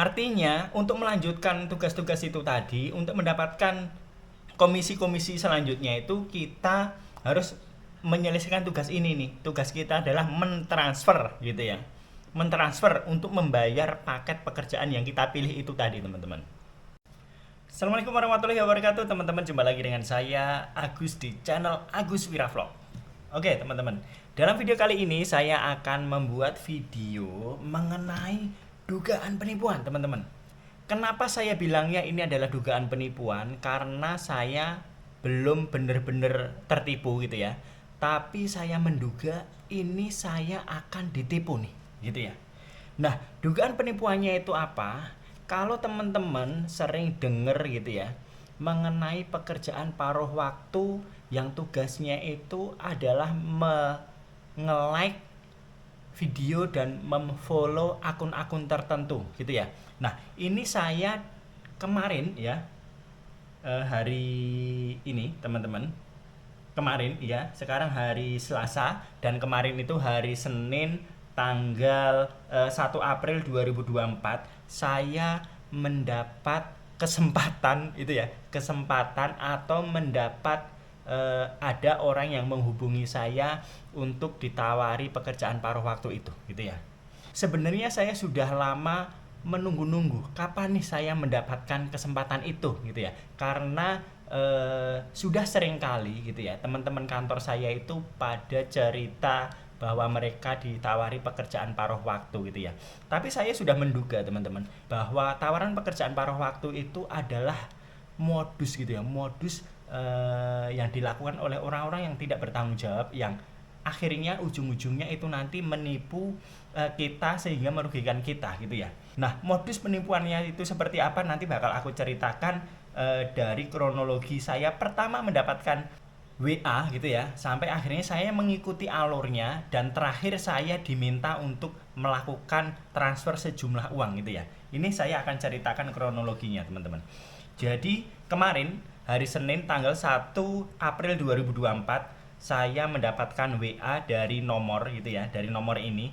Artinya, untuk melanjutkan tugas-tugas itu tadi, untuk mendapatkan komisi-komisi selanjutnya itu kita harus menyelesaikan tugas ini nih. Tugas kita adalah mentransfer gitu ya. Mentransfer untuk membayar paket pekerjaan yang kita pilih itu tadi, teman-teman. Assalamualaikum warahmatullahi wabarakatuh, teman-teman. Jumpa lagi dengan saya Agus di channel Agus Wira Vlog. Oke, teman-teman. Dalam video kali ini saya akan membuat video mengenai dugaan penipuan, teman-teman. Kenapa saya bilangnya ini adalah dugaan penipuan? Karena saya belum benar-benar tertipu gitu ya. Tapi saya menduga ini saya akan ditipu nih, gitu ya. Nah, dugaan penipuannya itu apa? Kalau teman-teman sering dengar gitu ya, mengenai pekerjaan paruh waktu yang tugasnya itu adalah nge-like video dan memfollow akun-akun tertentu gitu ya. Nah, ini saya kemarin ya, hari ini teman-teman, kemarin ya, sekarang hari Selasa dan kemarin itu hari Senin tanggal 1 April 2024 saya mendapat kesempatan itu ya, kesempatan atau mendapat ada orang yang menghubungi saya untuk ditawari pekerjaan paruh waktu itu gitu ya. Sebenarnya saya sudah lama menunggu-nunggu kapan nih saya mendapatkan kesempatan itu gitu ya, karena sudah sering kali gitu ya teman-teman kantor saya itu pada cerita bahwa mereka ditawari pekerjaan paruh waktu gitu ya. Tapi saya sudah menduga teman-teman bahwa tawaran pekerjaan paruh waktu itu adalah modus gitu ya, modus yang dilakukan oleh orang-orang yang tidak bertanggung jawab, yang akhirnya ujung-ujungnya itu nanti menipu kita sehingga merugikan kita gitu ya. Nah, modus penipuannya itu seperti apa nanti bakal aku ceritakan dari kronologi saya pertama mendapatkan WA gitu ya, sampai akhirnya saya mengikuti alurnya dan terakhir saya diminta untuk melakukan transfer sejumlah uang gitu ya. Ini saya akan ceritakan kronologinya, teman-teman. Jadi, kemarin hari Senin tanggal 1 April 2024 saya mendapatkan WA dari nomor gitu ya, dari nomor ini.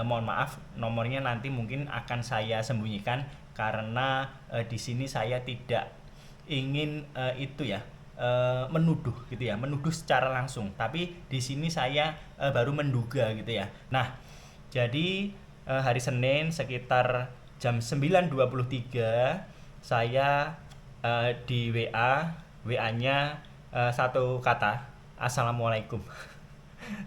Mohon maaf, nomornya nanti mungkin akan saya sembunyikan karena di sini saya tidak ingin itu ya, menuduh gitu ya, menuduh secara langsung. Tapi di sini saya baru menduga gitu ya. Nah, jadi hari Senin sekitar jam 9.23 saya di WA-nya satu kata, Assalamualaikum.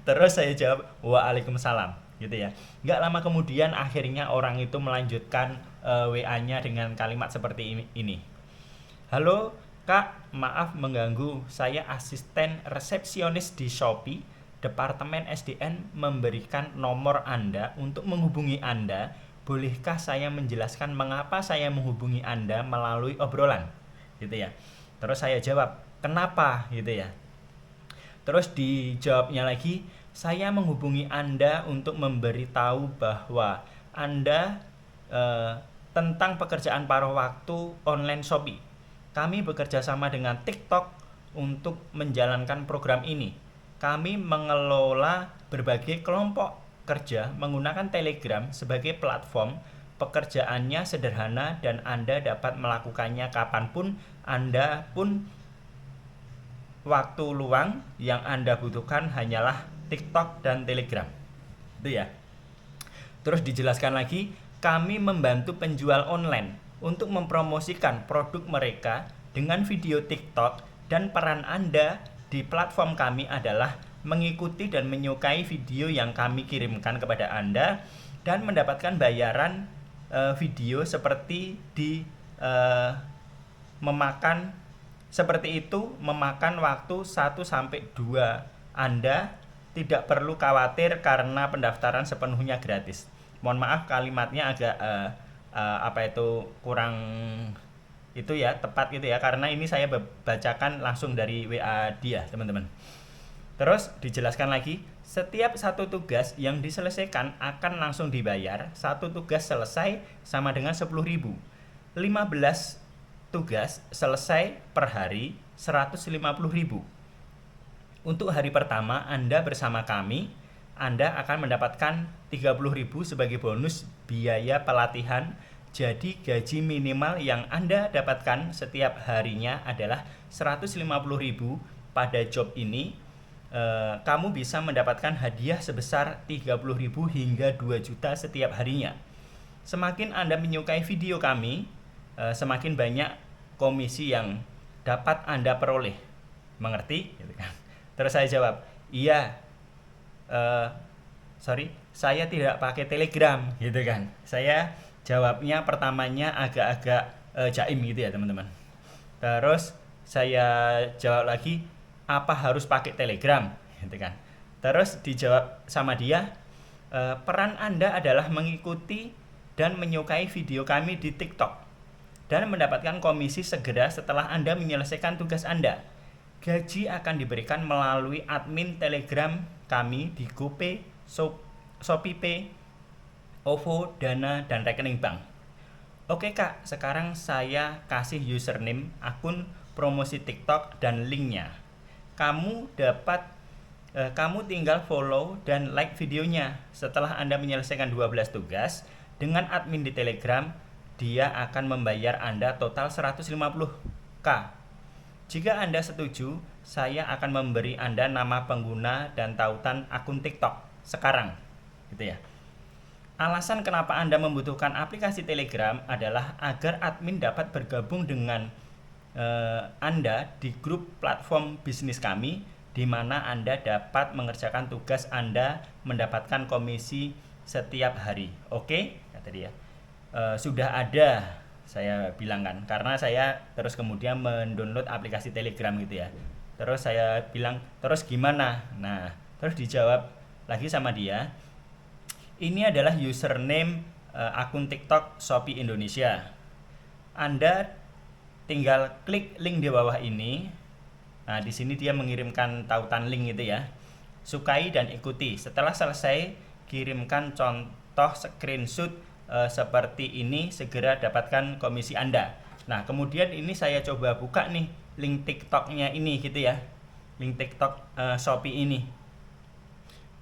Terus saya jawab Waalaikumsalam gitu ya. Nggak lama kemudian akhirnya orang itu melanjutkan WA-nya dengan kalimat seperti ini. Halo Kak, maaf mengganggu. Saya asisten resepsionis di Shopee. Departemen SDN memberikan nomor Anda untuk menghubungi Anda. Bolehkah saya menjelaskan mengapa saya menghubungi Anda melalui obrolan? Gitu ya. Terus saya jawab, kenapa gitu ya. Terus dijawabnya lagi, saya menghubungi Anda untuk memberitahu bahwa Anda tentang pekerjaan paruh waktu online Shopee. Kami bekerja sama dengan TikTok untuk menjalankan program ini. Kami mengelola berbagai kelompok kerja menggunakan Telegram sebagai platform. Pekerjaannya sederhana dan Anda dapat melakukannya kapanpun. Anda pun waktu luang yang Anda butuhkan hanyalah TikTok dan Telegram. Itu ya. Terus dijelaskan lagi, kami membantu penjual online untuk mempromosikan produk mereka dengan video TikTok, dan peran Anda di platform kami adalah mengikuti dan menyukai video yang kami kirimkan kepada Anda dan mendapatkan bayaran video seperti di memakan seperti itu memakan waktu 1-2. Anda tidak perlu khawatir karena pendaftaran sepenuhnya gratis. Mohon maaf kalimatnya agak kurang itu ya, tepat gitu ya, karena ini saya bacakan langsung dari WA dia, teman-teman. Terus dijelaskan lagi, setiap satu tugas yang diselesaikan akan langsung dibayar. Satu tugas selesai sama dengan 10.000. 15 tugas selesai per hari 150.000. Untuk hari pertama Anda bersama kami, Anda akan mendapatkan 30.000 sebagai bonus biaya pelatihan. Jadi gaji minimal yang Anda dapatkan setiap harinya adalah 150.000 pada job ini. Kamu bisa mendapatkan hadiah sebesar 30.000 hingga 2 juta setiap harinya. Semakin Anda menyukai video kami, semakin banyak komisi yang dapat Anda peroleh. Mengerti? Gitu kan. Terus saya jawab, iya. Saya tidak pakai Telegram, gitu kan. Saya jawabnya pertamanya agak-agak jaim gitu ya teman-teman. Terus saya jawab lagi, apa harus pakai Telegram, gitu kan. Terus dijawab sama dia, peran Anda adalah mengikuti dan menyukai video kami di TikTok dan mendapatkan komisi segera setelah Anda menyelesaikan tugas Anda. Gaji akan diberikan melalui admin Telegram kami di GoPay, ShopeePay, OVO, Dana, dan rekening bank. Oke Kak, sekarang saya kasih username, akun promosi TikTok, dan linknya. Kamu tinggal follow dan like videonya. Setelah Anda menyelesaikan 12 tugas, dengan admin di Telegram, dia akan membayar Anda total 150k. Jika Anda setuju, saya akan memberi Anda nama pengguna dan tautan akun TikTok sekarang, gitu ya. Alasan kenapa Anda membutuhkan aplikasi Telegram adalah agar admin dapat bergabung dengan Anda di grup platform bisnis kami, di mana Anda dapat mengerjakan tugas Anda mendapatkan komisi setiap hari. Oke, kata dia. Sudah ada, saya bilang kan, karena saya terus kemudian mendownload aplikasi Telegram gitu ya. Terus saya bilang, terus gimana? Nah, terus dijawab lagi sama dia, ini adalah username akun TikTok Shopee Indonesia. Anda tinggal klik link di bawah ini. Nah, di sini dia mengirimkan tautan link gitu ya. Sukai dan ikuti. Setelah selesai, kirimkan contoh screenshot seperti ini, segera dapatkan komisi Anda. Nah, kemudian ini saya coba buka nih link TikToknya ini gitu ya. Link TikTok Shopee ini.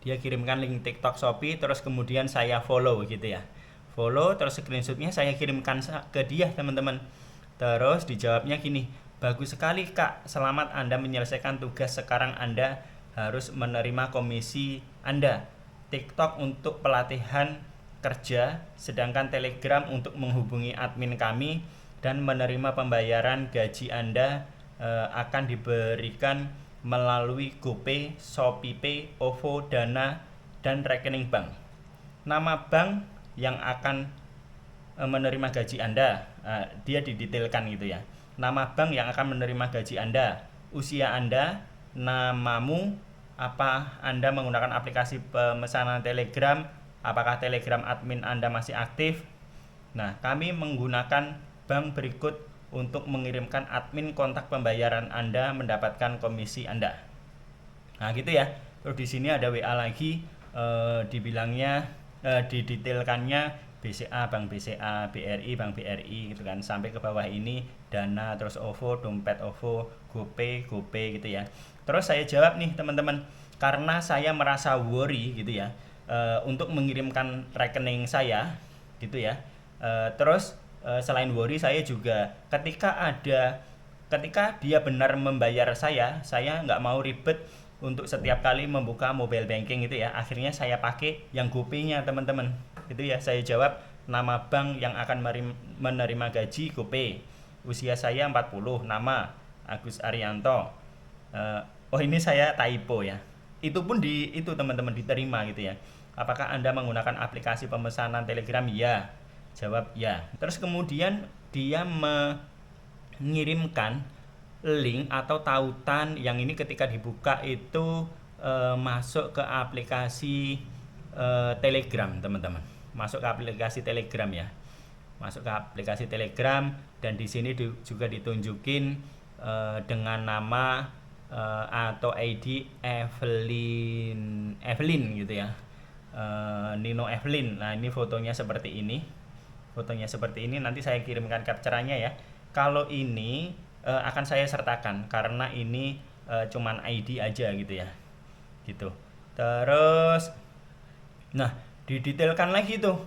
Dia kirimkan link TikTok Shopee, terus kemudian saya follow gitu ya. Follow, terus screenshotnya saya kirimkan ke dia teman-teman. Terus dijawabnya gini, bagus sekali Kak, selamat Anda menyelesaikan tugas. Sekarang Anda harus menerima komisi Anda. TikTok untuk pelatihan kerja, sedangkan Telegram untuk menghubungi admin kami dan menerima pembayaran gaji Anda akan diberikan melalui GoPay, ShopeePay, OVO, Dana, dan rekening bank. Nama bank yang akan menerima gaji Anda, dia didetailkan gitu ya. Nama bank yang akan menerima gaji Anda, usia Anda, namamu, apa Anda menggunakan aplikasi pemesanan Telegram, apakah Telegram admin Anda masih aktif. Nah, kami menggunakan bank berikut untuk mengirimkan admin kontak pembayaran Anda mendapatkan komisi Anda. Nah, gitu ya. Terus di sini ada WA lagi, dibilangnya didetailkannya BCA, Bank BCA, BRI, Bank BRI gitu kan. Sampai ke bawah ini Dana, terus OVO, dompet OVO, GoPay gitu ya. Terus saya jawab nih teman-teman, karena saya merasa worry gitu ya, untuk mengirimkan rekening saya gitu ya. Terus selain worry, saya juga ketika dia benar membayar saya nggak mau ribet untuk setiap kali membuka mobile banking gitu ya. Akhirnya saya pakai yang GoPay-nya teman-teman. Itu ya, saya jawab nama bank yang akan menerima gaji GoPay. Usia saya 40, nama Agus Arianto. Oh ini saya typo ya. Itu pun itu teman-teman diterima gitu ya. Apakah Anda menggunakan aplikasi pemesanan Telegram? Ya. Jawab ya. Terus kemudian dia mengirimkan link atau tautan yang ini ketika dibuka itu masuk ke aplikasi Telegram teman-teman. Masuk ke aplikasi Telegram ya. Masuk ke aplikasi Telegram, dan di sini juga ditunjukin dengan nama atau ID Evelyn gitu ya. Nino Evelyn. Nah, ini fotonya seperti ini. Nanti saya kirimkan capture-nya ya. Kalau ini akan saya sertakan karena ini cuman ID aja gitu ya. Gitu. Terus nah, didetailkan lagi tuh.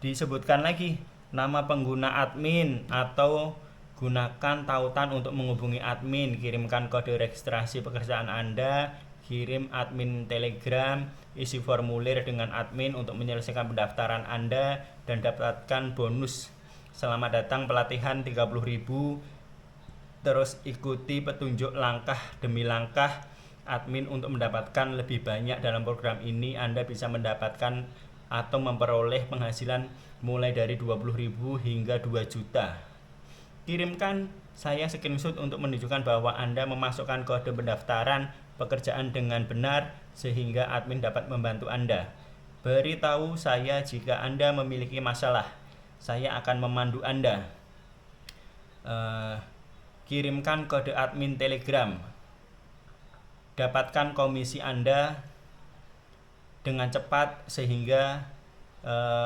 Disebutkan lagi nama pengguna admin atau gunakan tautan untuk menghubungi admin, kirimkan kode registrasi pekerjaan Anda, kirim admin Telegram, isi formulir dengan admin untuk menyelesaikan pendaftaran Anda dan dapatkan bonus. Selamat datang pelatihan 30.000. Terus ikuti petunjuk langkah demi langkah admin untuk mendapatkan lebih banyak dalam program ini. Anda bisa mendapatkan atau memperoleh penghasilan mulai dari 20.000 hingga 2 juta. Kirimkan saya screenshot untuk menunjukkan bahwa Anda memasukkan kode pendaftaran pekerjaan dengan benar sehingga admin dapat membantu Anda. Beritahu saya jika Anda memiliki masalah. Saya akan memandu Anda. Kirimkan kode admin Telegram. Dapatkan komisi Anda dengan cepat sehingga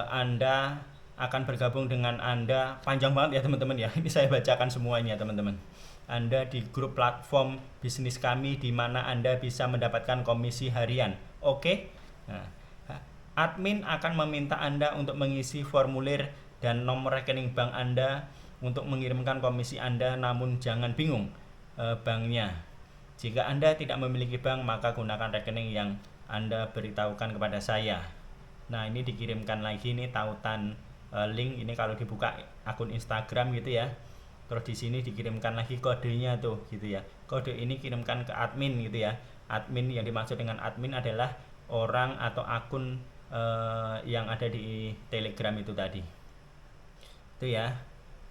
Anda akan bergabung dengan Anda. Panjang banget ya teman-teman ya. Ini saya bacakan semuanya teman-teman. Anda di grup platform bisnis kami di mana Anda bisa mendapatkan komisi harian. Oke? Nah, admin akan meminta Anda untuk mengisi formulir dan nomor rekening bank Anda untuk mengirimkan komisi Anda, namun jangan bingung banknya. Jika Anda tidak memiliki bank, maka gunakan rekening yang Anda beritahukan kepada saya. Nah, ini dikirimkan lagi nih tautan link ini kalau dibuka akun Instagram gitu ya. Terus di sini dikirimkan lagi kodenya tuh gitu ya. Kode ini kirimkan ke admin gitu ya. Admin yang dimaksud dengan admin adalah orang atau akun yang ada di Telegram itu tadi. Itu ya.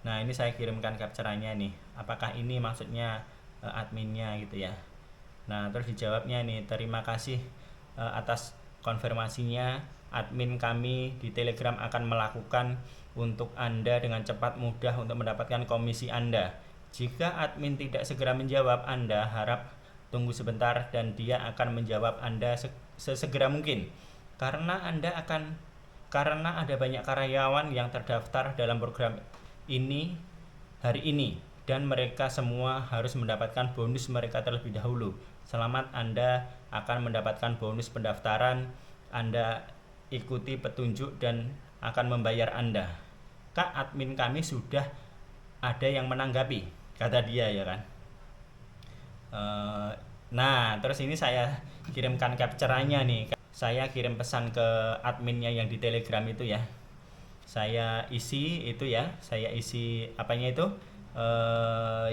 Nah, ini saya kirimkan capture-nya nih. Apakah ini maksudnya adminnya gitu ya. Nah, terus dijawabnya nih, terima kasih atas konfirmasinya. Admin kami di Telegram akan melakukan untuk Anda dengan cepat mudah untuk mendapatkan komisi Anda. Jika admin tidak segera menjawab, Anda harap tunggu sebentar dan dia akan menjawab Anda sesegera mungkin. Karena ada banyak karyawan yang terdaftar dalam program ini hari ini dan mereka semua harus mendapatkan bonus mereka terlebih dahulu. Selamat, Anda akan mendapatkan bonus pendaftaran. Anda ikuti petunjuk dan akan membayar Anda. Kak, admin kami sudah ada yang menanggapi, kata dia ya kan. Nah, terus ini saya kirimkan capture-nya nih. Saya kirim pesan ke adminnya yang di Telegram itu ya. Saya isi itu ya, saya isi apanya itu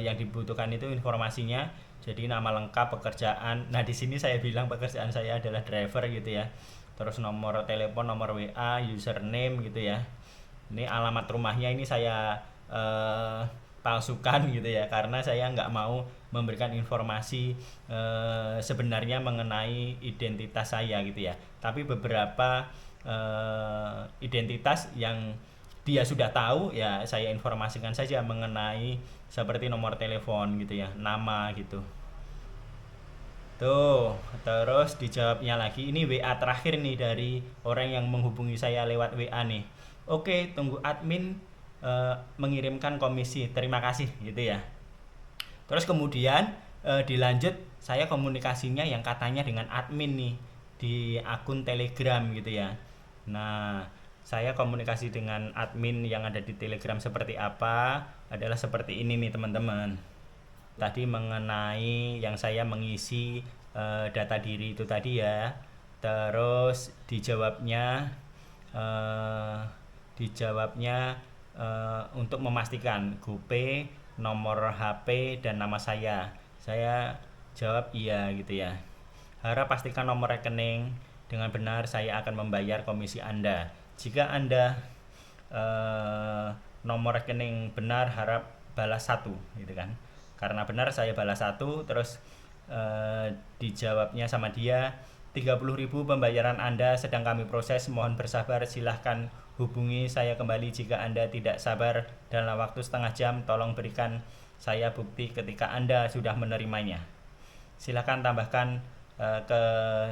yang dibutuhkan itu informasinya. Jadi nama lengkap, pekerjaan. Nah, di sini saya bilang pekerjaan saya adalah driver gitu ya. Terus nomor telepon, nomor WA, username gitu ya. Ini alamat rumahnya ini saya palsukan gitu ya, karena saya nggak mau memberikan informasi sebenarnya mengenai identitas saya gitu ya. Tapi beberapa identitas yang dia sudah tahu ya saya informasikan saja mengenai seperti nomor telepon gitu ya, nama gitu. Tuh, terus dijawabnya lagi. Ini WA terakhir nih dari orang yang menghubungi saya lewat WA nih. Oke, tunggu admin mengirimkan komisi. Terima kasih gitu ya. Terus kemudian dilanjut saya komunikasinya yang katanya dengan admin nih di akun Telegram gitu ya. Nah, saya komunikasi dengan admin yang ada di Telegram seperti apa adalah seperti ini nih teman-teman. Tadi mengenai yang saya mengisi data diri itu tadi ya. Terus dijawabnya untuk memastikan GoPay, nomor HP dan nama saya. Saya jawab iya gitu ya. Harap pastikan nomor rekening dengan benar, saya akan membayar komisi Anda. Jika Anda nomor rekening benar, harap balas 1 gitu kan. Karena benar saya balas 1. Terus dijawabnya sama dia, 30.000 pembayaran Anda sedang kami proses, mohon bersabar, silahkan hubungi saya kembali jika Anda tidak sabar dalam waktu setengah jam. Tolong berikan saya bukti ketika Anda sudah menerimanya. Silahkan tambahkan ke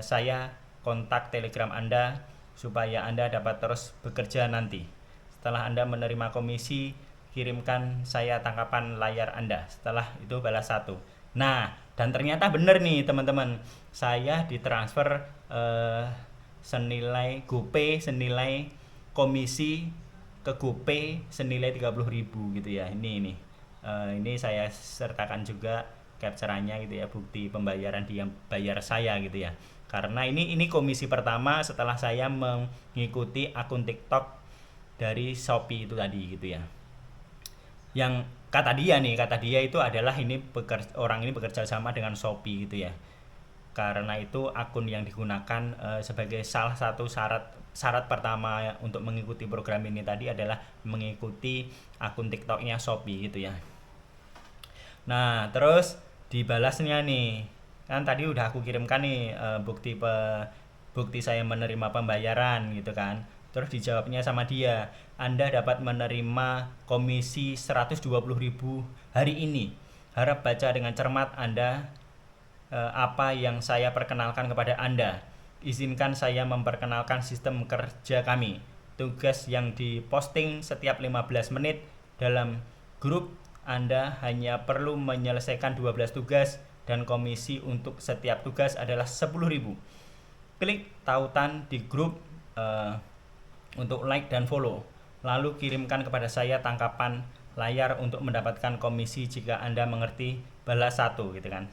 saya kontak Telegram Anda supaya Anda dapat terus bekerja nanti. Setelah Anda menerima komisi, kirimkan saya tangkapan layar Anda. Setelah itu balas 1. Nah, dan ternyata benar nih teman-teman. Saya ditransfer senilai GoPay, senilai komisi ke GoPay senilai 30.000 gitu ya. Ini saya sertakan juga capture-annya gitu ya, bukti pembayaran dia bayar saya gitu ya. Karena ini komisi pertama setelah saya mengikuti akun TikTok dari Shopee itu tadi gitu ya. Yang kata dia itu adalah orang ini bekerja sama dengan Shopee gitu ya. Karena itu akun yang digunakan sebagai salah satu syarat pertama untuk mengikuti program ini tadi adalah mengikuti akun TikToknya Shopee gitu ya. Nah, terus dibalasnya nih, kan tadi udah aku kirimkan nih bukti saya menerima pembayaran gitu kan. Terus dijawabnya sama dia, Anda dapat menerima komisi 120.000 hari ini. Harap baca dengan cermat Anda apa yang saya perkenalkan kepada Anda. Izinkan saya memperkenalkan sistem kerja kami. Tugas yang diposting setiap 15 menit dalam grup. Anda hanya perlu menyelesaikan 12 tugas dan komisi untuk setiap tugas adalah 10.000. Klik tautan di grup untuk like dan follow. Lalu kirimkan kepada saya tangkapan layar untuk mendapatkan komisi jika Anda mengerti, balas 1 gitu kan.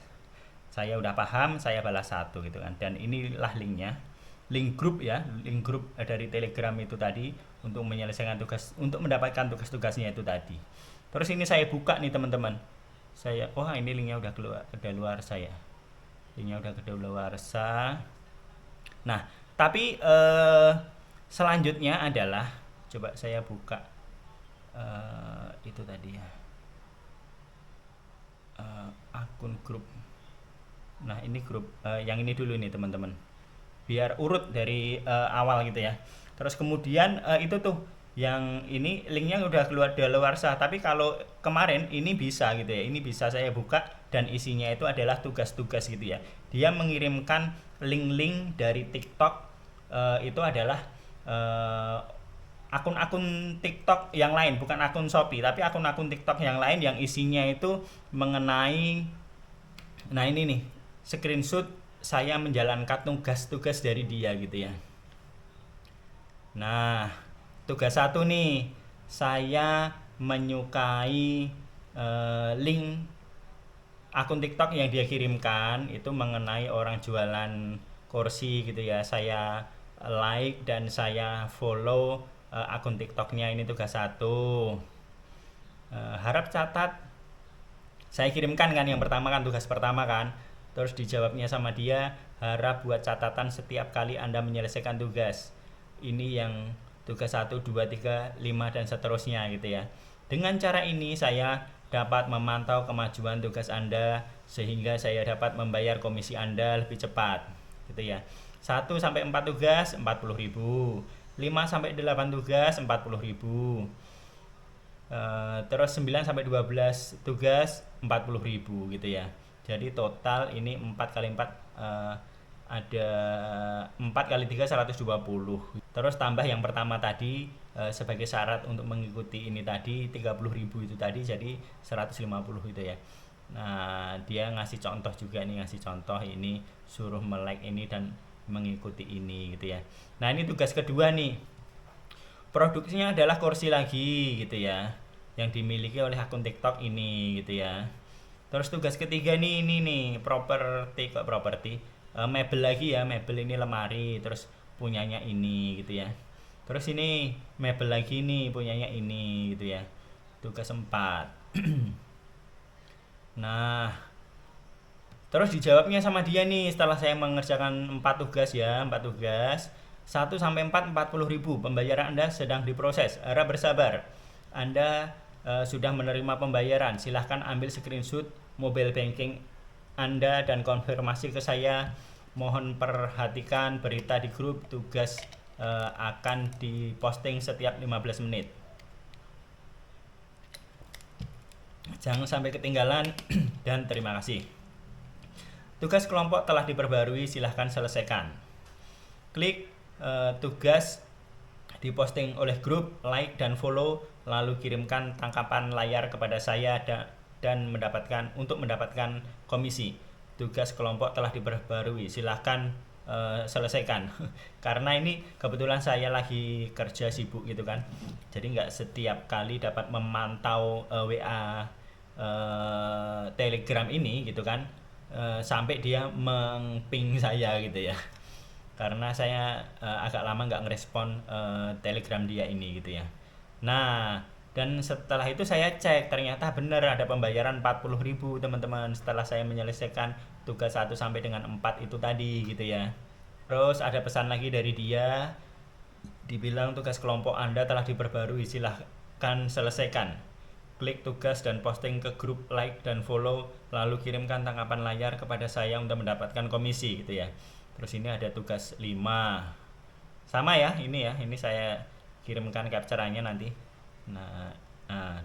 Saya udah paham, saya balas 1 gitu kan. Dan inilah linknya. Link grup ya, link grup dari Telegram itu tadi untuk menyelesaikan tugas, untuk mendapatkan tugas-tugasnya itu tadi. Terus ini saya buka nih teman-teman. Ini linknya udah kedaluarsa ya. Linknya udah kedaluarsa. Nah, tapi selanjutnya adalah coba saya buka itu tadi ya. Akun grup. Nah, ini grup yang ini dulu nih teman-teman. Biar urut dari awal gitu ya. Terus kemudian itu tuh yang ini linknya udah keluar daluarsa, tapi kalau kemarin ini bisa gitu ya, ini bisa saya buka dan isinya itu adalah tugas-tugas gitu ya. Dia mengirimkan link-link dari TikTok, itu adalah akun-akun TikTok yang lain, bukan akun Shopee, tapi akun-akun TikTok yang lain yang isinya itu mengenai, nah ini nih screenshot saya menjalankan tugas-tugas dari dia gitu ya. Nah, tugas 1 nih, saya menyukai link akun TikTok yang dia kirimkan itu mengenai orang jualan kursi gitu ya. Saya like dan saya follow akun TikToknya, ini tugas 1. Harap catat, saya kirimkan kan yang pertama kan, tugas pertama kan. Terus dijawabnya sama dia, harap buat catatan setiap kali Anda menyelesaikan tugas. Ini yang tugas 1, 2, 3, 5 dan seterusnya gitu ya. Dengan cara ini saya dapat memantau kemajuan tugas Anda sehingga saya dapat membayar komisi Anda lebih cepat gitu ya. 1 sampai 4 tugas 40.000, 5 sampai 8 tugas 40.000. Terus 9 sampai 12 tugas 40.000 gitu ya. Jadi total ini 4 kali 4 ada 4 kali 3 120. Terus tambah yang pertama tadi sebagai syarat untuk mengikuti ini tadi 30.000 itu tadi, jadi 150 gitu ya. Nah, dia ngasih contoh juga nih, ini suruh like ini dan mengikuti ini gitu ya. Nah, ini tugas kedua nih. Produksinya adalah kursi lagi gitu ya, yang dimiliki oleh akun TikTok ini gitu ya. Terus tugas ketiga nih, ini nih properti mebel lagi ya, mebel ini lemari, terus punyanya ini gitu ya. Terus ini mebel lagi nih, punyanya ini gitu ya. Tugas 4. Nah, terus dijawabnya sama dia nih setelah saya mengerjakan 4 tugas ya, 4 tugas. 1 sampai 4 40.000. Pembayaran Anda sedang diproses. Harap bersabar. Anda sudah menerima pembayaran. Silahkan ambil screenshot mobile banking Anda dan konfirmasi ke saya. Mohon perhatikan berita di grup, tugas akan diposting setiap 15 menit. Jangan sampai ketinggalan dan terima kasih. Tugas kelompok telah diperbarui, silahkan selesaikan. Klik tugas diposting oleh grup, like dan follow, lalu kirimkan tangkapan layar kepada saya dan mendapatkan komisi. Tugas kelompok telah diperbarui, silahkan selesaikan. Karena ini kebetulan saya lagi kerja sibuk gitu kan, jadi nggak setiap kali dapat memantau WA Telegram ini gitu kan, sampai dia mengping saya gitu ya. Karena saya agak lama nggak ngerespon Telegram dia ini gitu ya. Nah, dan setelah itu saya cek, ternyata benar ada pembayaran 40.000 teman-teman, setelah saya menyelesaikan tugas 1 sampai dengan 4 itu tadi gitu ya. Terus ada pesan lagi dari dia, dibilang tugas kelompok Anda telah diperbarui, silahkan selesaikan. Klik tugas dan posting ke grup, like dan follow, lalu kirimkan tangkapan layar kepada saya untuk mendapatkan komisi gitu ya. Terus ini ada tugas 5. Sama ya, ini saya kirimkan capture-nya nanti. Nah,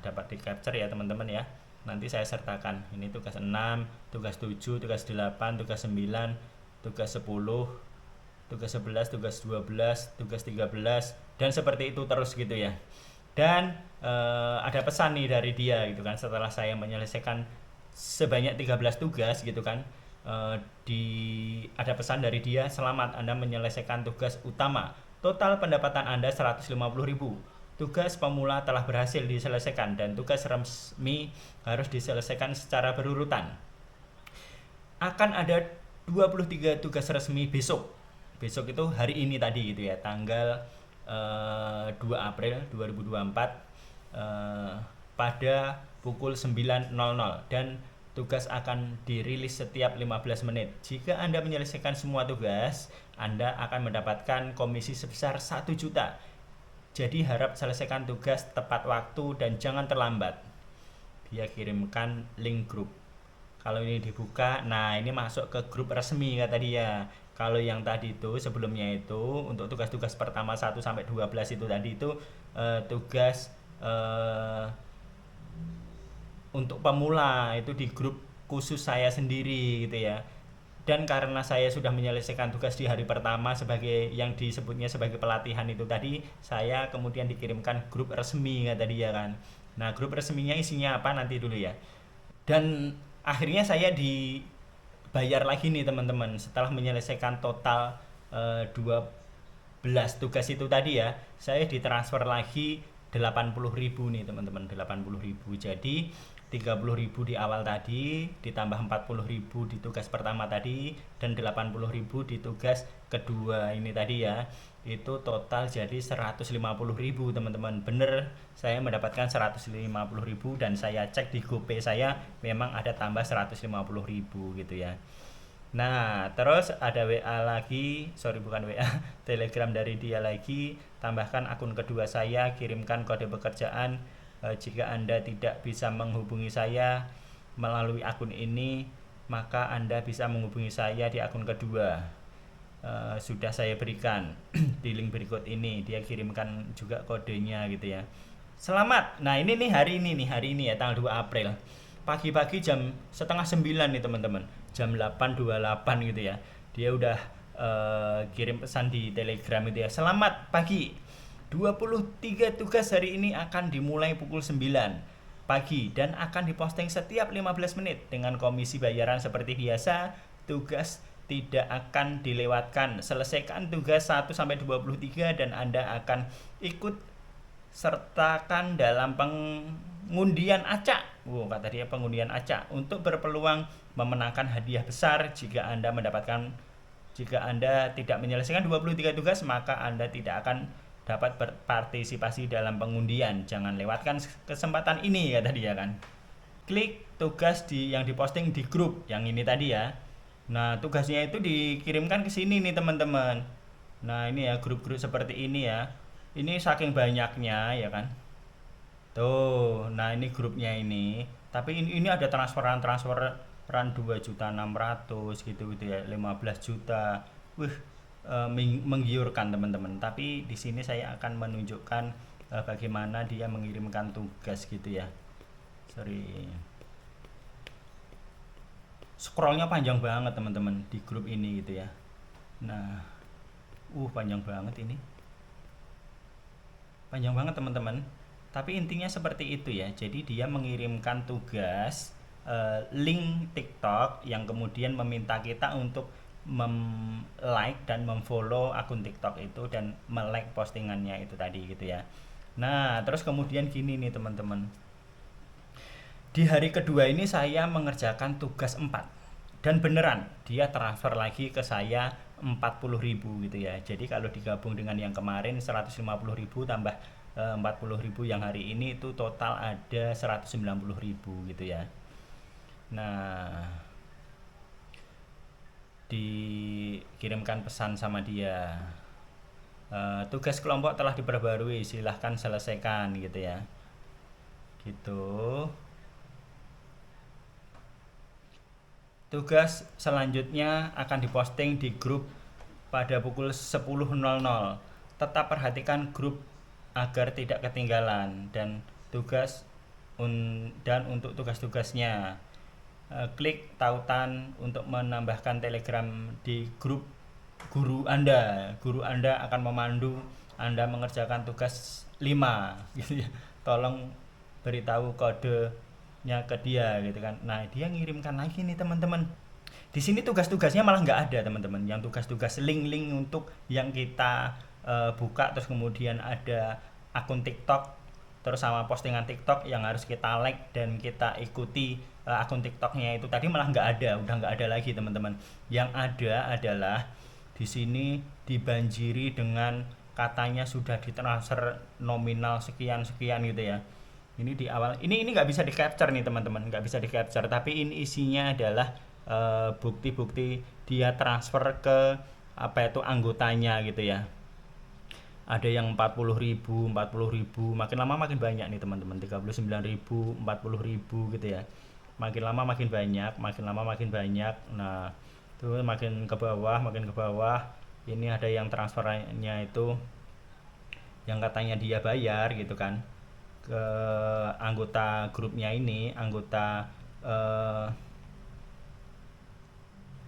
dapat di capture ya teman-teman ya. Nanti saya sertakan. Ini tugas 6, tugas 7, tugas 8, tugas 9, tugas 10, tugas 11, tugas 12, tugas 13, dan seperti itu terus gitu ya. Dan ada pesan nih dari dia gitu kan, setelah saya menyelesaikan sebanyak 13 tugas gitu kan, ada pesan dari dia, selamat Anda menyelesaikan tugas utama, total pendapatan Anda 150.000. Tugas pemula telah berhasil diselesaikan dan tugas resmi harus diselesaikan secara berurutan. Akan ada 23 tugas resmi besok. Besok itu hari ini tadi gitu ya, tanggal 2 April 2024 pada pukul 9.00, dan tugas akan dirilis setiap 15 menit. Jika Anda menyelesaikan semua tugas, Anda akan mendapatkan komisi sebesar 1 juta. Jadi harap selesaikan tugas tepat waktu dan jangan terlambat. Dia kirimkan link grup. Kalau ini dibuka, nah ini masuk ke grup resmi kata dia. Kalau yang tadi itu sebelumnya itu untuk tugas-tugas pertama 1 sampai 12 itu tadi itu tugas untuk pemula itu di grup khusus saya sendiri gitu ya. Dan karena saya sudah menyelesaikan tugas di hari pertama sebagai yang disebutnya sebagai pelatihan itu tadi, saya kemudian dikirimkan grup resmi kata dia kan. Nah, grup resminya isinya apa nanti dulu ya. Dan akhirnya saya dibayar lagi nih teman-teman, setelah menyelesaikan total 12 tugas itu tadi ya, saya ditransfer lagi 80.000 nih teman-teman, 80.000. Jadi 30.000 di awal tadi, ditambah 40.000 di tugas pertama tadi, dan 80.000 di tugas kedua ini tadi ya. Itu total jadi 150.000 teman-teman. Bener, saya mendapatkan 150.000 dan saya cek di GoPay saya memang ada tambah 150.000 gitu ya. Nah, terus ada WA lagi, bukan WA, Telegram dari dia lagi, tambahkan akun kedua saya, kirimkan kode pekerjaan. Jika Anda tidak bisa menghubungi saya melalui akun ini, maka Anda bisa menghubungi saya di akun kedua. Sudah saya berikan di link berikut ini. Dia kirimkan juga kodenya gitu ya. Selamat. Nah, ini nih hari ini ya, tanggal 2 April. Pagi-pagi jam 8:30 nih teman-teman. Jam 8.28 gitu ya. Dia udah kirim pesan di Telegram itu ya. Selamat pagi. 23 tugas hari ini akan dimulai pukul 9 pagi dan akan diposting setiap 15 menit dengan komisi bayaran seperti biasa. Tugas tidak akan dilewatkan. Selesaikan tugas 1 sampai 23 dan Anda akan ikut sertakan dalam pengundian acak. Kata dia pengundian acak untuk berpeluang memenangkan hadiah besar. Jika Anda tidak menyelesaikan 23 tugas, maka Anda tidak akan dapat berpartisipasi dalam pengundian. Jangan lewatkan kesempatan ini kata dia kan. Klik tugas yang diposting di grup yang ini tadi ya. Nah, tugasnya itu dikirimkan ke sini nih teman-teman. Nah, ini ya grup-grup seperti ini ya. Ini saking banyaknya ya kan. Tuh, nah ini grupnya ini. Tapi ini ada transferan 2.600.000 gitu ya, 15 juta. Menggiurkan teman-teman. Tapi di sini saya akan menunjukkan bagaimana dia mengirimkan tugas gitu ya. Scrollnya panjang banget teman-teman di grup ini gitu ya. Nah, panjang banget ini. Panjang banget teman-teman. Tapi intinya seperti itu ya. Jadi dia mengirimkan tugas link TikTok yang kemudian meminta kita untuk like dan memfollow akun TikTok itu dan melike postingannya itu tadi gitu ya. Nah, terus kemudian gini nih teman-teman. Di hari kedua ini saya mengerjakan tugas 4 dan beneran dia transfer lagi ke saya 40.000 gitu ya. Jadi kalau digabung dengan yang kemarin 150.000 tambah 40.000 yang hari ini itu total ada 190.000 gitu ya. Nah, dikirimkan pesan sama dia, tugas kelompok telah diperbarui, silahkan selesaikan gitu ya, gitu. Tugas selanjutnya akan diposting di grup pada pukul 10.00. Tetap perhatikan grup agar tidak ketinggalan dan untuk tugas-tugasnya klik tautan untuk menambahkan Telegram di grup guru Anda. Guru Anda akan memandu Anda mengerjakan tugas 5 gitu ya. Tolong beritahu kodenya ke dia gitu kan. Nah, dia ngirimkan lagi nih teman-teman. Di sini tugas-tugasnya malah nggak ada teman-teman. Yang tugas-tugas link-link untuk yang kita buka, terus kemudian ada akun TikTok, terus sama postingan TikTok yang harus kita like dan kita ikuti akun TikToknya itu tadi malah nggak ada, udah nggak ada lagi teman-teman. Yang ada adalah di sini dibanjiri dengan katanya sudah ditransfer nominal sekian gitu ya. Ini di awal ini nggak bisa di capture nih teman-teman, nggak bisa di capture, tapi ini isinya adalah bukti-bukti dia transfer ke anggotanya gitu ya. Ada yang 40.000, makin lama makin banyak nih teman-teman, 39.000, 40.000 gitu ya. Makin lama makin banyak, makin lama makin banyak. Nah, itu makin ke bawah. Ini ada yang transfernya itu yang katanya dia bayar gitu kan ke anggota grupnya ini, anggota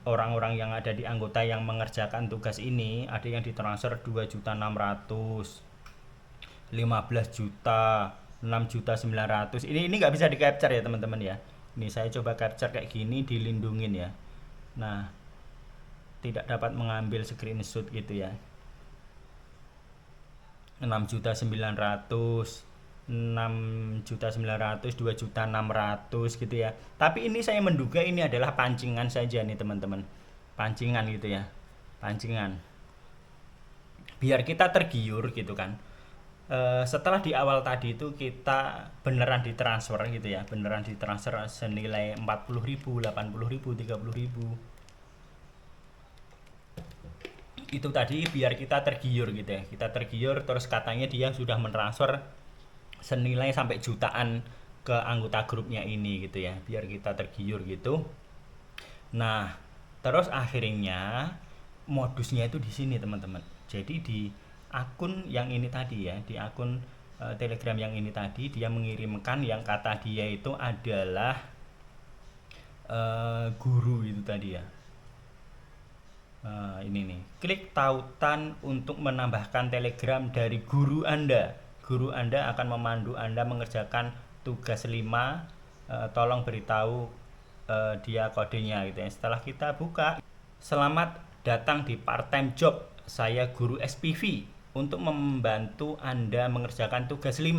orang-orang yang ada di anggota yang mengerjakan tugas ini. Ada yang ditransfer 2.600.000, 15 juta, 6.900.000. Ini nggak bisa di capture ya teman-teman ya. Ini saya coba capture kayak gini, dilindungin ya. Nah, tidak dapat mengambil screenshot gitu ya. 6.900.000, 6.900.000, 2.600.000 gitu ya. Tapi ini saya menduga ini adalah pancingan saja nih teman-teman. Pancingan gitu ya. Pancingan. Biar kita tergiur gitu kan. Setelah di awal tadi itu kita beneran ditransfer gitu ya. Beneran ditransfer senilai 40.000, 80.000, 30.000. Itu tadi biar kita tergiur gitu ya. Kita tergiur, terus katanya dia sudah mentransfer senilai sampai jutaan ke anggota grupnya ini gitu ya, biar kita tergiur gitu. Nah, terus akhirnya modusnya itu di sini teman-teman. Jadi di akun yang ini tadi ya, di akun Telegram yang ini tadi, dia mengirimkan yang kata dia itu adalah guru itu tadi ya. Ini nih, klik tautan untuk menambahkan Telegram dari guru Anda. Guru Anda akan memandu Anda mengerjakan tugas 5. Tolong beritahu dia kodenya gitu ya. Setelah kita buka, selamat datang di part-time job. Saya guru SPV untuk membantu Anda mengerjakan tugas 5.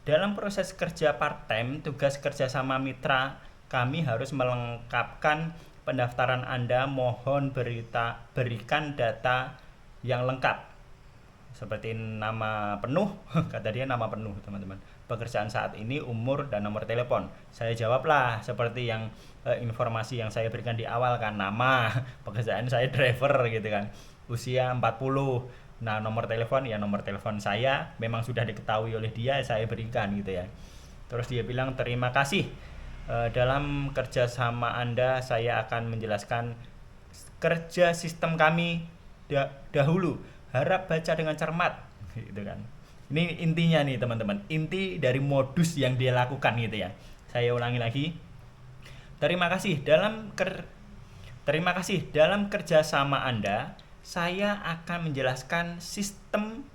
Dalam proses kerja part-time, tugas kerja sama mitra, kami harus melengkapkan pendaftaran Anda. Mohon berikan data yang lengkap seperti nama penuh, kata dia nama penuh teman-teman, pekerjaan saat ini, umur, dan nomor telepon. Saya jawablah seperti yang informasi yang saya berikan di awal kan, nama, pekerjaan saya driver gitu kan, usia 40. Nah, nomor telepon ya nomor telepon saya memang sudah diketahui oleh dia, saya berikan gitu ya. Terus dia bilang terima kasih, dalam kerja sama Anda saya akan menjelaskan kerja sistem kami dahulu. Harap baca dengan cermat gitu kan. Ini intinya nih teman-teman, inti dari modus yang dia lakukan gitu ya. Saya ulangi lagi. Terima kasih dalam kerjasama Anda, saya akan menjelaskan sistem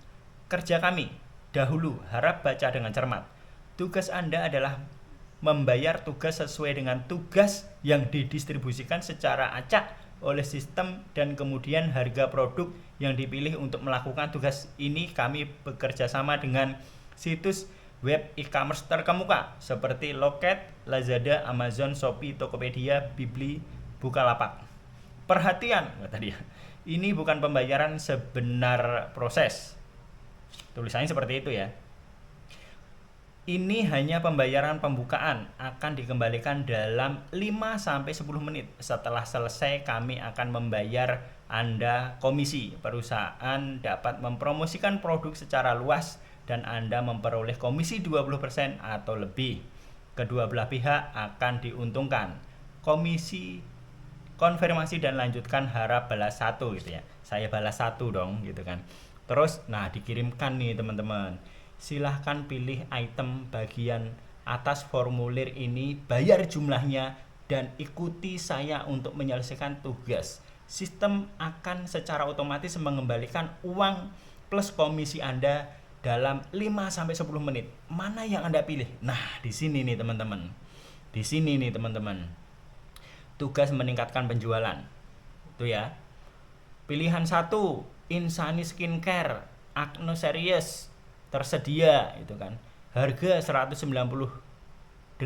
kerja kami dahulu. Harap baca dengan cermat. Tugas Anda adalah membayar tugas sesuai dengan tugas yang didistribusikan secara acak oleh sistem dan kemudian harga produk yang dipilih untuk melakukan tugas ini. Kami bekerja sama dengan situs web e-commerce terkemuka seperti Loket, Lazada, Amazon, Shopee, Tokopedia, Bibli, Bukalapak. Perhatian, kata dia, ini bukan pembayaran sebenar proses. Tulisannya seperti itu ya. Ini hanya pembayaran pembukaan, akan dikembalikan dalam 5-10 menit. Setelah selesai kami akan membayar Anda komisi. Perusahaan dapat mempromosikan produk secara luas dan Anda memperoleh komisi 20% atau lebih. Kedua belah pihak akan diuntungkan. Komisi konfirmasi dan lanjutkan, harap balas 1 gitu ya. Saya balas 1 dong gitu kan. Terus dikirimkan nih teman-teman. Silahkan pilih item bagian atas formulir ini, bayar jumlahnya, dan ikuti saya untuk menyelesaikan tugas. Sistem akan secara otomatis mengembalikan uang plus komisi Anda dalam 5-10 menit. Mana yang Anda pilih? Nah, di sini nih teman-teman. Di sini nih teman-teman. Tugas meningkatkan penjualan. Itu ya. Pilihan 1, Insani Skincare, Acne Series tersedia itu kan. Harga 198.000.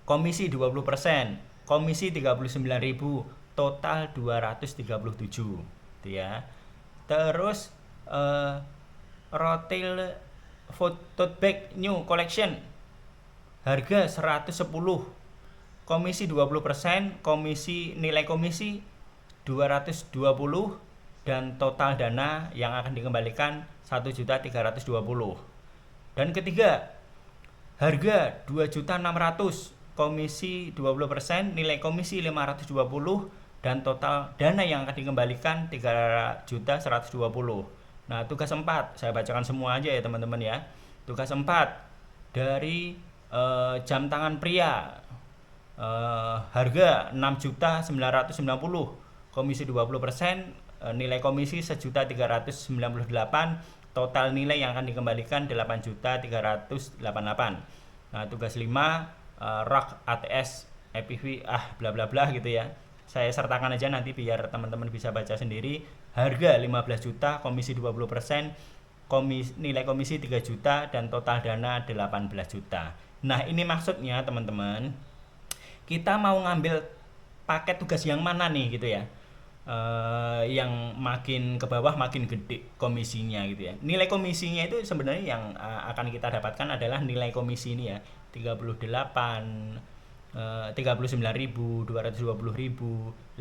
Komisi 20%, komisi 39.000, total 237 gitu ya. Terus Rotil Tote Bag New Collection harga 110, komisi 20%, nilai komisi 220, dan total dana yang akan dikembalikan 1.320.000. Dan ketiga, harga 2.600.000, komisi 20%, nilai komisi 520, dan total dana yang akan dikembalikan 3.120.000. Nah, tugas 4, saya bacakan semua aja ya teman-teman ya. Tugas 4 dari jam tangan pria, harga 6.990.000, komisi 20%, nilai komisi 1.398.000, total nilai yang akan dikembalikan 8.388.000. Nah, tugas 5, ROK ATS EPV bla bla bla gitu ya. Saya sertakan aja nanti biar teman-teman bisa baca sendiri. Harga 15 juta, komisi 20%, nilai komisi 3 juta, dan total dana 18 juta. Nah, ini maksudnya teman-teman, kita mau ngambil paket tugas yang mana nih gitu ya. Yang makin ke bawah makin gede komisinya gitu ya. Nilai komisinya itu sebenarnya yang akan kita dapatkan adalah nilai komisi ini ya, 39.000, 220.000,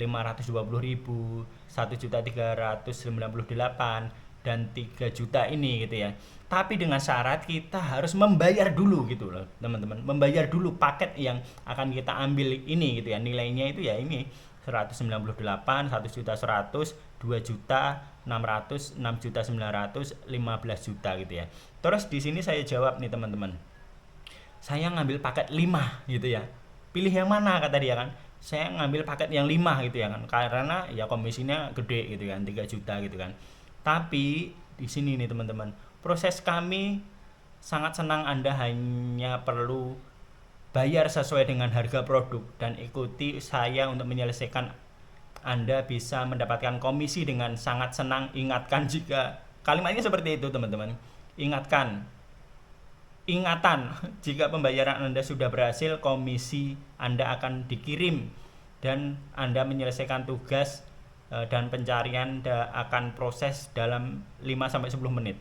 520.000, 1.398.000, dan 3 juta ini gitu ya. Tapi dengan syarat kita harus membayar dulu gitu loh teman-teman. Membayar dulu paket yang akan kita ambil ini gitu ya. Nilainya itu ya ini 198, 1.100, 2 juta, 600, 6 juta 900, 15 juta gitu ya. Terus di sini saya jawab nih teman-teman. Saya ngambil paket 5 gitu ya. Pilih yang mana kata dia kan? Saya ngambil paket yang 5 gitu ya kan. Karena ya komisinya gede gitu kan, 3 juta gitu kan. Tapi di sini nih teman-teman, proses kami sangat senang. Anda hanya perlu bayar sesuai dengan harga produk dan ikuti saya untuk menyelesaikan. Anda bisa mendapatkan komisi dengan sangat senang. Ingatkan, jika kalimatnya seperti itu teman-teman. Ingatan, jika pembayaran Anda sudah berhasil, komisi Anda akan dikirim dan Anda menyelesaikan tugas dan pencarian akan proses dalam 5-10 menit.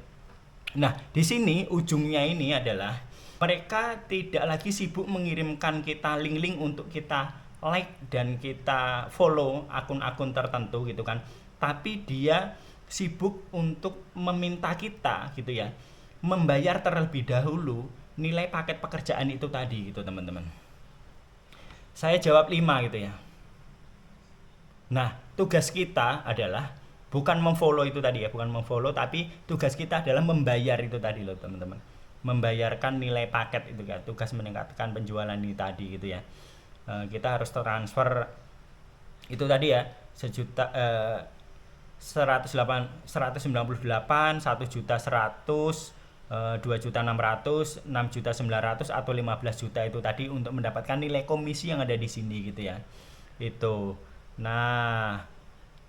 Nah, di sini ujungnya ini adalah mereka tidak lagi sibuk mengirimkan kita link-link untuk kita like dan kita follow akun-akun tertentu gitu kan. Tapi dia sibuk untuk meminta kita gitu ya, membayar terlebih dahulu nilai paket pekerjaan itu tadi gitu teman-teman. Saya jawab 5 gitu ya. Nah, tugas kita adalah bukan memfollow itu tadi ya, bukan memfollow, tapi tugas kita adalah membayar itu tadi loh teman-teman. Membayarkan nilai paket itu kan, tugas meningkatkan penjualan ini tadi gitu ya. Kita harus transfer itu tadi ya, 198, 198, 1 juta 100, 2 juta 600, 6 juta 900, atau 15 juta itu tadi untuk mendapatkan nilai komisi yang ada di sini gitu ya. Itu. Nah,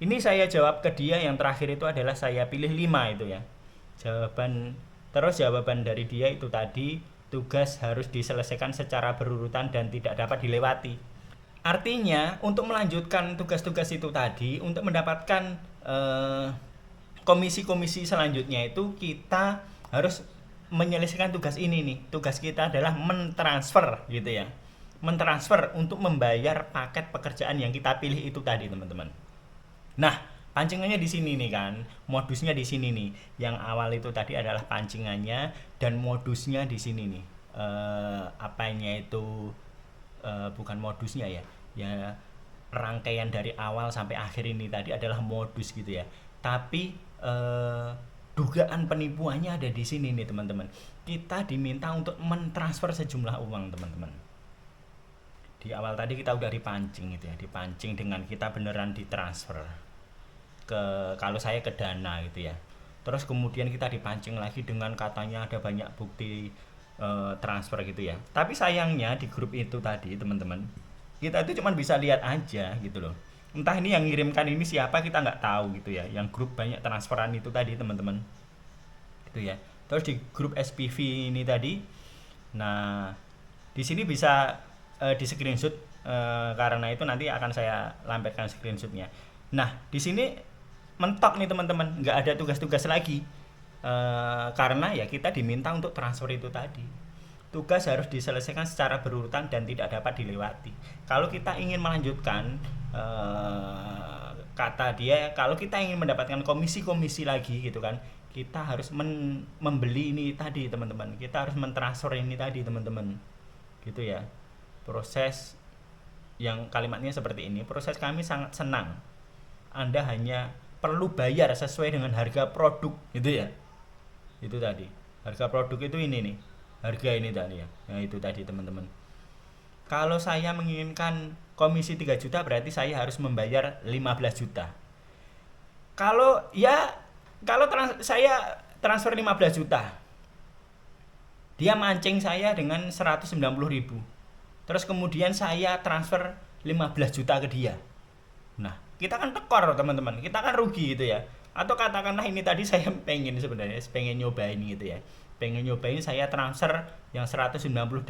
ini saya jawab ke dia yang terakhir itu adalah saya pilih 5 itu ya. Jawaban dari dia itu tadi, tugas harus diselesaikan secara berurutan dan tidak dapat dilewati. Artinya untuk melanjutkan tugas-tugas itu tadi, untuk mendapatkan komisi-komisi selanjutnya itu kita harus menyelesaikan tugas ini nih. Tugas kita adalah mentransfer gitu ya. Mentransfer untuk membayar paket pekerjaan yang kita pilih itu tadi, teman-teman. Nah, pancingannya di sini nih kan. Modusnya di sini nih. Yang awal itu tadi adalah pancingannya dan modusnya di sini nih. Apanya itu bukan modusnya ya. Ya rangkaian dari awal sampai akhir ini tadi adalah modus gitu ya. Tapi dugaan penipuannya ada di sini nih, teman-teman. Kita diminta untuk mentransfer sejumlah uang, teman-teman. Di awal tadi kita udah dipancing gitu ya, dipancing dengan kita beneran ditransfer ke, kalau saya ke Dana gitu ya. Terus kemudian kita dipancing lagi dengan katanya ada banyak bukti transfer gitu ya. Tapi sayangnya di grup itu tadi, teman-teman, kita itu cuma bisa lihat aja gitu loh. Entah ini yang ngirimkan ini siapa, kita nggak tahu gitu ya. Yang grup banyak transferan itu tadi, teman-teman, gitu ya. Terus di grup SPV ini tadi, nah di sini bisa di screenshot, karena itu nanti akan saya lampirkan screenshotnya. Nah di sini mentok nih, teman-teman, nggak ada tugas-tugas lagi, karena ya kita diminta untuk transfer itu tadi. Tugas harus diselesaikan secara berurutan dan tidak dapat dilewati. Kalau kita ingin melanjutkan, kata dia, kalau kita ingin mendapatkan komisi-komisi lagi gitu kan, kita harus membeli ini tadi, teman-teman. Kita harus mentransfer ini tadi, teman-teman, gitu ya. Proses yang kalimatnya seperti ini, proses kami sangat senang. Anda hanya perlu bayar sesuai dengan harga produk, gitu ya. Itu tadi. Harga produk itu ini nih. Harga ini tadi ya. Nah, itu tadi, teman-teman. Kalau saya menginginkan komisi 3 juta berarti saya harus membayar 15 juta. Kalau saya transfer 15 juta. Dia mancing saya dengan 190.000. Terus kemudian saya transfer 15 juta ke dia. Nah, kita kan tekor, teman-teman. Kita kan rugi gitu ya. Atau katakanlah ini tadi saya pengen nyobain gitu ya. Pengen nyobain saya transfer yang 198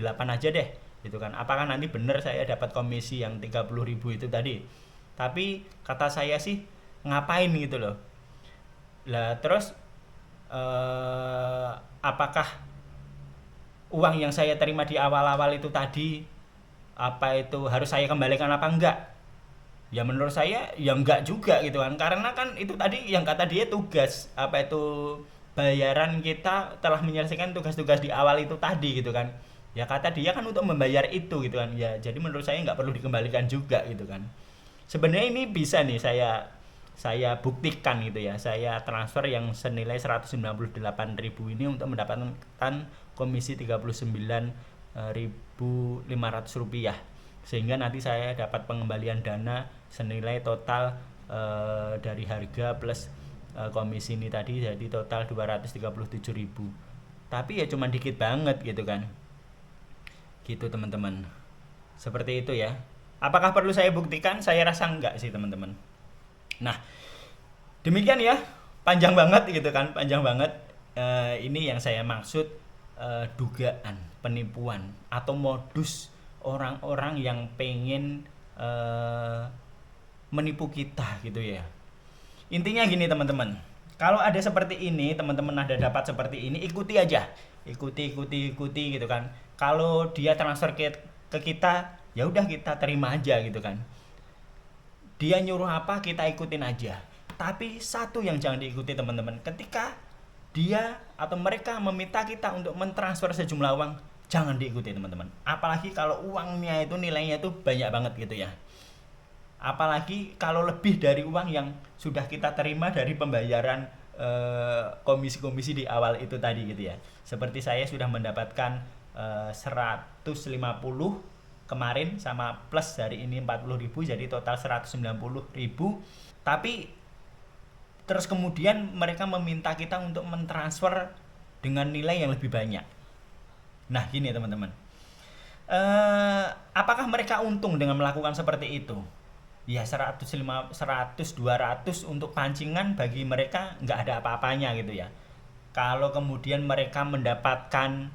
aja deh. Gitu kan. Apakah nanti bener saya dapat komisi yang 30.000 itu tadi? Tapi kata saya sih ngapain gitu loh. Lah terus apakah uang yang saya terima di awal-awal itu tadi, apa itu harus saya kembalikan apa enggak? Ya menurut saya ya enggak juga gitu kan, karena kan itu tadi yang kata dia tugas, apa itu bayaran kita telah menyelesaikan tugas-tugas di awal itu tadi gitu kan. Ya kata dia kan untuk membayar itu gitu kan. Ya jadi menurut saya nggak perlu dikembalikan juga gitu kan. Sebenarnya ini bisa nih saya buktikan gitu ya. Saya transfer yang senilai 198.000 ini untuk mendapatkan komisi 39.500 rupiah, sehingga nanti saya dapat pengembalian dana senilai total dari harga plus komisi ini tadi, jadi total 237.000. Tapi ya cuma dikit banget gitu kan, gitu teman-teman. Seperti itu ya. Apakah perlu saya buktikan? Saya rasa enggak sih, teman-teman. Nah, demikian ya, panjang banget gitu kan, panjang banget. Ini yang saya maksud, dugaan penipuan atau modus orang-orang yang pengen menipu kita gitu ya. Intinya gini, teman-teman, kalau ada seperti ini, teman-teman ada dapat seperti ini, ikuti aja, ikuti gitu kan. Kalau dia transfer ke kita, ya udah kita terima aja gitu kan. Dia nyuruh apa kita ikutin aja. Tapi satu yang jangan diikuti, teman-teman, ketika dia atau mereka meminta kita untuk mentransfer sejumlah uang, jangan diikuti, teman-teman. Apalagi kalau uangnya itu nilainya itu banyak banget gitu ya. Apalagi kalau lebih dari uang yang sudah kita terima dari pembayaran komisi-komisi di awal itu tadi gitu ya. Seperti saya sudah mendapatkan 150 kemarin sama plus dari ini 40.000, jadi total 190.000. Tapi terus kemudian mereka meminta kita untuk mentransfer dengan nilai yang lebih banyak. Nah gini, teman-teman, apakah mereka untung dengan melakukan seperti itu? ya 100 200 untuk pancingan bagi mereka nggak ada apa-apanya gitu ya. Kalau kemudian mereka mendapatkan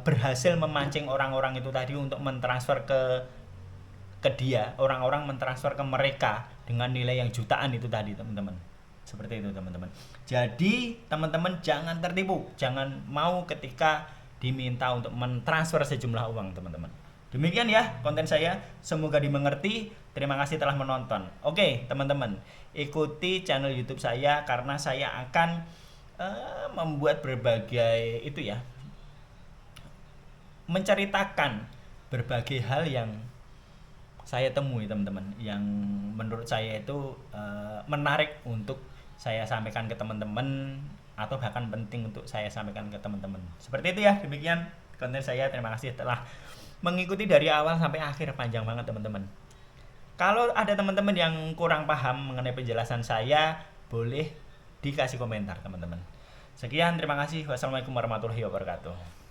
berhasil memancing orang-orang itu tadi untuk mentransfer ke dia, orang-orang mentransfer ke mereka dengan nilai yang jutaan itu tadi teman-teman. Seperti itu teman-teman. Jadi teman-teman jangan tertipu, jangan mau ketika diminta untuk mentransfer sejumlah uang teman-teman. Demikian ya konten saya, semoga dimengerti. Terima kasih telah menonton. Oke teman-teman, ikuti channel YouTube saya karena saya akan membuat berbagai itu ya, menceritakan berbagai hal yang saya temui teman-teman, yang menurut saya itu menarik untuk saya sampaikan ke teman-teman atau bahkan penting untuk saya sampaikan ke teman-teman. Seperti itu ya, demikian konten saya. Terima kasih telah mengikuti dari awal sampai akhir, panjang banget teman-teman. Kalau ada teman-teman yang kurang paham mengenai penjelasan saya, boleh dikasih komentar teman-teman. Sekian, terima kasih. Wassalamualaikum warahmatullahi wabarakatuh.